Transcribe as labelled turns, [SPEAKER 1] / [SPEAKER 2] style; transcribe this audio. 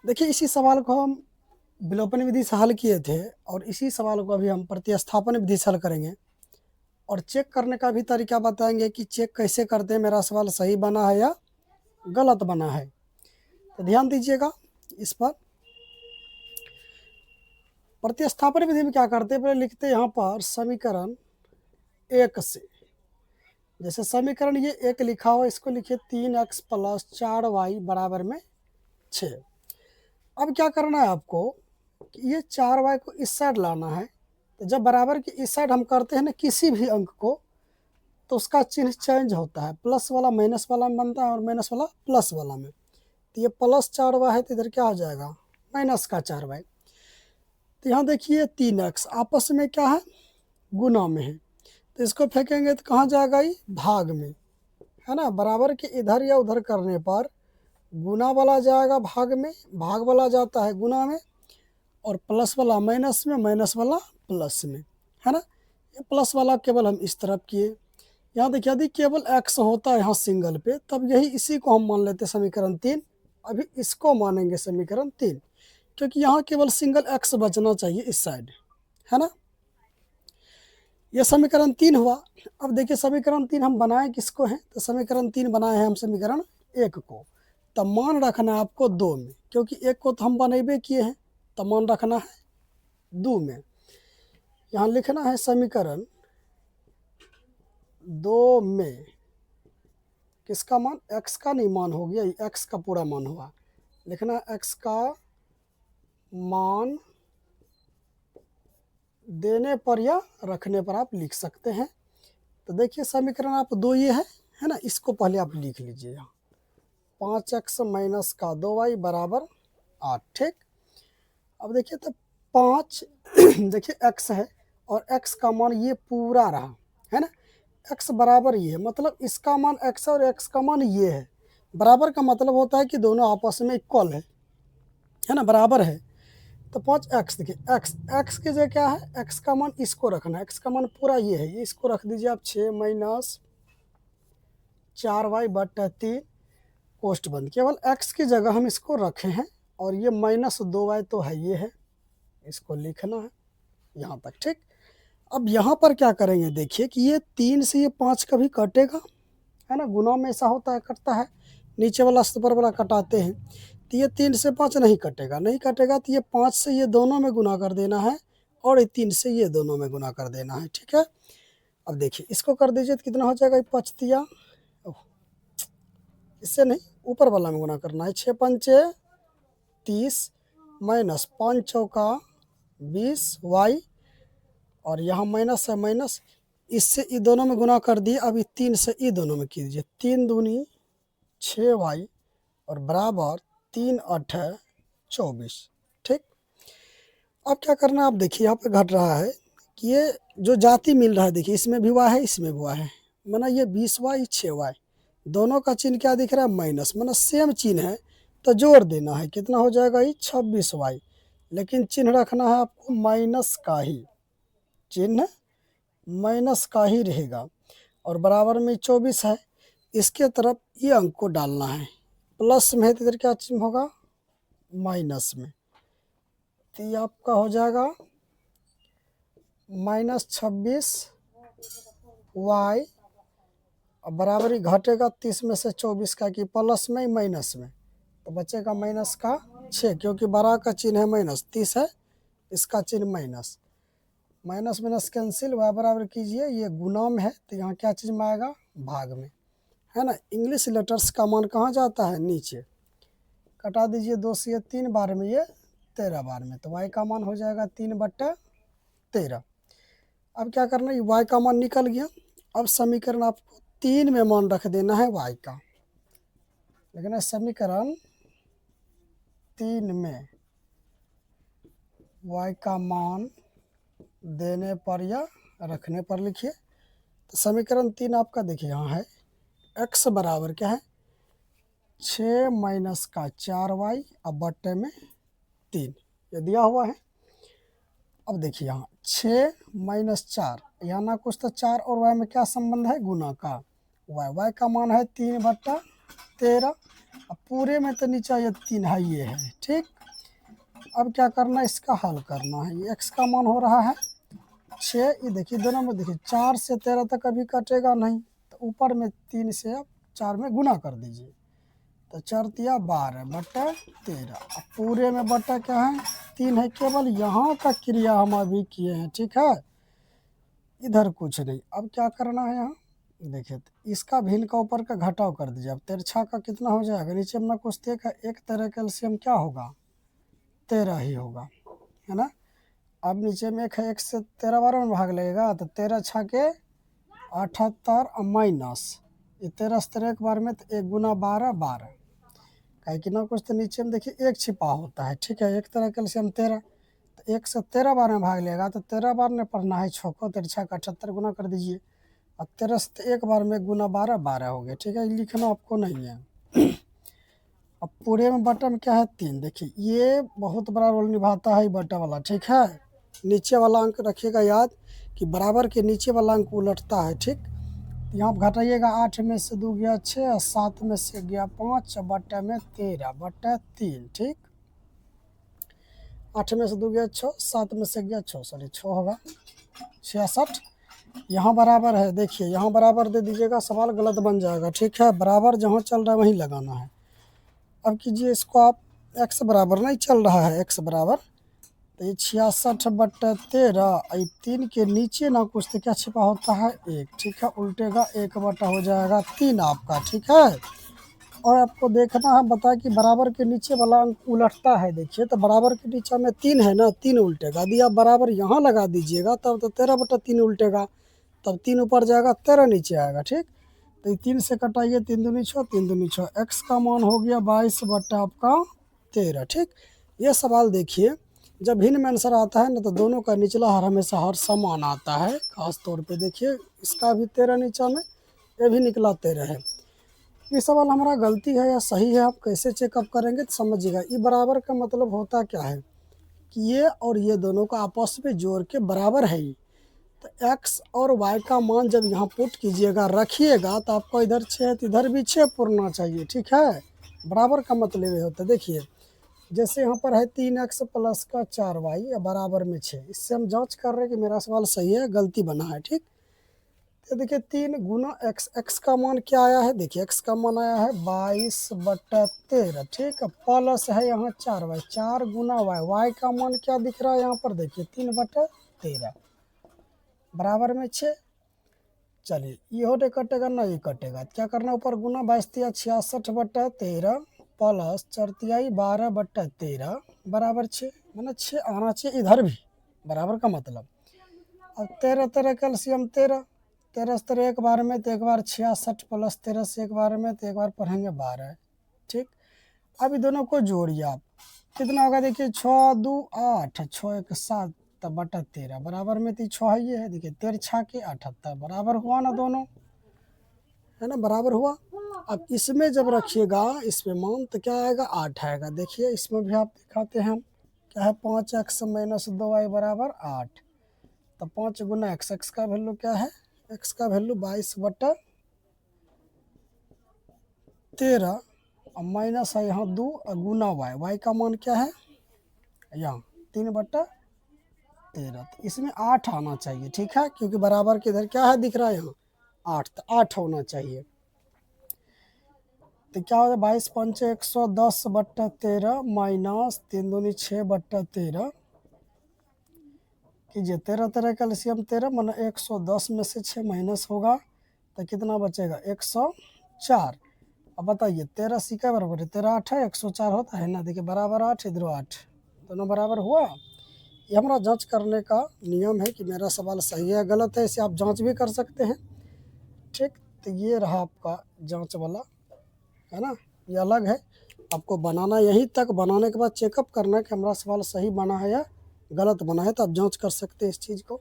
[SPEAKER 1] देखिए इसी सवाल को हम विलोपन विधि से हल किए थे और इसी सवाल को अभी हम प्रतिस्थापन विधि से हल करेंगे और चेक करने का भी तरीका बताएंगे कि चेक कैसे करते हैं मेरा सवाल सही बना है या गलत बना है। तो ध्यान दीजिएगा इस पर। प्रतिस्थापन विधि में क्या करते हैं, पहले लिखते हैं यहाँ पर समीकरण एक से। जैसे समीकरण ये एक लिखा हुआ, इसको लिखिए 3x + 4y बराबर में 6। अब क्या करना है आपको कि ये 4y को इस साइड लाना है। तो जब बराबर की इस साइड हम करते हैं ना किसी भी अंक को, तो उसका चिन्ह चेंज होता है, प्लस वाला माइनस वाला में बनता है और माइनस वाला प्लस वाला में। तो ये +4y है तो इधर क्या हो जाएगा, -4y। तो यहाँ देखिए 3x आपस में क्या है, गुना में है, तो इसको फेंकेंगे तो कहाँ जाएगा, ये भाग में है ना। बराबर के इधर या उधर करने पर गुना वाला जाएगा भाग में, भाग वाला जाता है गुना में, और प्लस वाला माइनस में, माइनस वाला प्लस में, है ना। ये प्लस वाला केवल हम इस तरफ किए। यहाँ देखिए यदि केवल x होता है यहाँ सिंगल पे, तब यही इसी को हम मान लेते समीकरण 3। अभी इसको मानेंगे समीकरण 3, क्योंकि यहाँ केवल सिंगल x बचना चाहिए इस साइड, है ना। ये समीकरण 3 हुआ। अब देखिए समीकरण 3 हम बनाए किसको हैं, तो समीकरण 3 बनाए हैं हम समीकरण 1 को। तब मान रखना है आपको 2 में, क्योंकि 1 को तो हम बनेबे किए हैं, तब मान रखना है 2 में। यहाँ लिखना है समीकरण 2 में किसका मान, x का नहीं मान हो गया, x का पूरा मान हुआ। लिखना है x का मान देने पर या रखने पर आप लिख सकते हैं। तो देखिए समीकरण आप 2 ये है ना, इसको पहले आप लिख लीजिए यहाँ 5x - 2y बराबर 8। ठीक। अब देखिए तो 5 देखिए x है और x का मान ये पूरा रहा, है ना। x बराबर ये है, मतलब इसका मान x और x का मान ये है। बराबर का मतलब होता है कि दोनों आपस में इक्वल है ना, बराबर है। तो 5x देखिए x की जगह क्या है, x का मान इसको रखना है, x का मान पूरा ये है, ये इसको रख दीजिए आप 6 - 4y/3 कोष्ठ बंद। केवल x की जगह हम इसको रखे हैं और ये -2y तो है, ये है, इसको लिखना है यहाँ तक। ठीक। अब यहाँ पर क्या करेंगे, देखिए कि ये 3 से ये 5 कभी कटेगा, है ना, गुना में ऐसा होता है, कटता है, नीचे वाला से ऊपर वाला कटाते हैं। तो ये 3 से 5 नहीं कटेगा, नहीं कटेगा तो ये 5 से ये दोनों में गुना कर देना है और ये 3 से ये दोनों में गुना कर देना है। ठीक है। अब देखिए इसको कर दीजिए तो कितना हो जाएगा, 5 इससे नहीं, ऊपर वाला में गुना करना है। 6×5 = 30 -5 चौका 20y, और यहाँ माइनस है माइनस, इससे ये दोनों में गुना कर दिए। अभी 3 से ये दोनों में कीजिए, 3 दूनी 6y और बराबर 3 8 24। ठीक। अब क्या करना है, आप देखिए यहाँ पे घट रहा है कि ये जो जाति मिल रहा है, देखिए इसमें भी y है, इसमें भी y है, माना ये 20y 6y, दोनों का चिन्ह क्या दिख रहा है, माइनस, माना सेम चिन्ह है तो जोड़ देना है। कितना हो जाएगा, ये 26y, लेकिन चिन्ह रखना है आपको माइनस का ही, चिन्ह माइनस का ही रहेगा, और बराबर में 24 है। इसके तरफ ये अंक को डालना है, प्लस में है तो इधर क्या चिन्ह होगा, माइनस में। तो ये आपका हो जाएगा -26y, और बराबरी घटेगा 30 में से 24 का, कि प्लस में माइनस में, तो बचेगा -6, क्योंकि बड़ा का चिन्ह है माइनस, 30 है, इसका चिन्ह minus, minus minus cancel, y बराबर कीजिए, ये गुना में है तो यहाँ क्या चीज़ में आएगा, भाग में, है ना। इंग्लिश लेटर्स का मान कहाँ जाता है, नीचे। कटा दीजिए 2 से 3 बार में, ये 13 बार में, तो y का मान हो जाएगा 3/13। अब क्या करना है, y का मान निकल गया। अब समीकरण आपको 3 में मान रख देना है y का, लेकिन समीकरण 3 में y का मान देने पर या रखने पर लिखिए। तो समीकरण 3 आपका देखिए यहाँ है, x बराबर क्या है, 6 - 4y अब बट्टे में 3, ये दिया हुआ है। अब देखिए यहाँ 6 - 4, यहाँ ना कुछ तो 4 और y में क्या संबंध है, गुना का। y का मान है 3/13, अब पूरे में तो नीचे ये 3 है, ये है ठीक। अब क्या करना है, इसका हल करना है। ये x का मान हो रहा है 6, ये देखिए दोनों में देखिए 4 से 13 तक कभी कटेगा नहीं, तो ऊपर में 3 से आप 4 में गुना कर दीजिए, तो 4 तिया 12 बटा 13। अब पूरे में बटा क्या है 3 है, केवल यहाँ का क्रिया हम अभी किए हैं, ठीक है, इधर कुछ नहीं। अब क्या करना है यहाँ देखिए, तो इसका भिन्न का ऊपर का घटाव कर दीजिए। अब तिरछा का कितना हो जाएगा, नीचे में कुछ देखा, एक तरह का एलसीएम क्या होगा 13 ही होगा, है ना। अब नीचे में एक है, एक से 13 बार में भाग लगेगा, तो 13 छा के 78 माइनस ये 13 से 13 एक बार में, तो 1 गुना 12 12, कहे कि ना कुछ तो नीचे में देखिए एक छिपा होता है, ठीक है, एक तरह कैल्शियम 13, तो 1 से 13 बार में भाग लेगा, तो 13 बार ने पढ़ना है 6 को, 13 का 78 गुना कर दीजिए। अब 13 से एक बार में गुना 12 12 हो गया, ठीक है, लिखना आपको नहीं है। अब पूरे में बटा में क्या है 3, देखिए ये बहुत बड़ा रोल निभाता है बटा वाला, ठीक है। नीचे वाला अंक रखिएगा याद कि बराबर के नीचे वाला अंक उलटता है, ठीक। यहाँ पर घटाइएगा, 8 में से 2 गया 6 और 7 में से गया 5 बटा में 13 बटा 3, ठीक। 8 में से 2 गया 6, 7 में से गया 6, सॉरी 6 होगा 66। यहाँ बराबर है, देखिए यहाँ बराबर दे दीजिएगा, सवाल गलत बन जाएगा, ठीक है। बराबर जहाँ चल रहा है वहीं लगाना है। अब कीजिए इसको आप, x बराबर नहीं चल रहा है, x बराबर, तो ये 66 बटा 13, 3 के नीचे ना कुछ तो क्या छिपा होता है 1, ठीक है, उल्टेगा 1 बटा हो जाएगा 3 आपका, ठीक है। और आपको देखना है बता कि बराबर के नीचे वाला अंक उलटता है, देखिए तो बराबर के नीचे में 3 है ना, 3 उल्टेगा, यदि आप बराबर यहाँ लगा दीजिएगा तब तो 13 बटा 3 उल्टेगा, तब 3 ऊपर जाएगा 13 नीचे आएगा, ठीक। तो ये 3 से कटाइए, 3 दूनी 6, 3 दूनी 6, x का मान हो गया 22 बटा आपका 13, ठीक। ये सवाल देखिए, जब भिन्न में आंसर आता है ना, तो दोनों का निचला हर हमेशा हर समान आता है। खास तौर पे देखिए इसका भी 13 नीचा में, ये भी निकला 13 है। ये सवाल हमारा गलती है या सही है, आप कैसे चेकअप करेंगे तो समझिएगा। ये बराबर का मतलब होता क्या है कि ये और ये दोनों का आपस में जोड़ के बराबर है। तो x और y का मान जब यहाँ पुट कीजिएगा रखिएगा, तो आपको इधर 6 है तो इधर भी 6 पुरना चाहिए, ठीक है। बराबर का मतलब ये होता है, देखिए जैसे यहाँ पर है 3x प्लस का 4y बराबर में 6, इससे हम जांच कर रहे हैं कि मेरा सवाल सही है गलती बना है, ठीक। तो देखिए 3 गुना x का मान क्या आया है, देखिए x का मान आया है 22 बटा 13, ठीक है, प्लस है यहाँ 4y, 4 गुना y का मान क्या दिख रहा है यहाँ पर, देखिए 3 बटा 13 बराबर में 6। चलिए ये होटे कटेगा ना, ये कटेगा, क्या करना ऊपर गुना, 22 तिया 66 बटा 13 प्लस 4 तियाई 12 बटा 13 बराबर 6, मतलब 6 आना चाहिए इधर भी, बराबर का मतलब। अब 13 13 कैल्शियम 13, 13 से 13 एक बार में, तो एक बार 66 प्लस 13 से एक बार में, तो एक बार पढ़ेंगे 12, ठीक। अब ये दोनों को जोड़िए आप, कितना होगा देखिए 6 2 8, 6 1 7 तब बटा 13 बराबर में, तो 6 है, ये है देखिए 13 छा के 78 बराबर हुआ ना दोनों, है ना, बराबर हुआ। अब इसमें जब रखिएगा इसमें मान, तो क्या आएगा 8 आएगा, देखिए इसमें भी आप दिखाते हैं हम, क्या है 5x माइनस 2y बराबर 8, तो 5 गुना x का वैल्यू क्या है, x का वैल्यू 22 बटा 13 और माइनस है यहाँ 2 गुना y का मान क्या है यहाँ 3 बटा 13, तो इसमें 8 आना चाहिए, ठीक है, क्योंकि बराबर के इधर क्या है दिख रहा है यहाँ 8, तो 8 होना चाहिए। तो क्या होगा 22 पंचे 110 बट्टा 13 माइनस 3 दूनी 6 बट्टा 13 कीजिए, 13 13 कैल्शियम 13 माना 110 में से 6 माइनस होगा, तो कितना बचेगा 104। अब बताइए 13 सी का बराबर है 13 8 है 104 होता है ना, देखिए बराबर 8 इधर 8, दोनों बराबर हुआ। ये हमारा जांच करने का नियम है कि मेरा सवाल सही है गलत है, इसे आप जांच भी कर सकते हैं, ठीक। तो ये रहा आपका जांच वाला, है ना, ये अलग है, आपको बनाना यहीं तक, बनाने के बाद चेकअप करना है कि हमारा सवाल सही बना है या गलत बना है, तो आप जांच कर सकते हैं इस चीज़ को।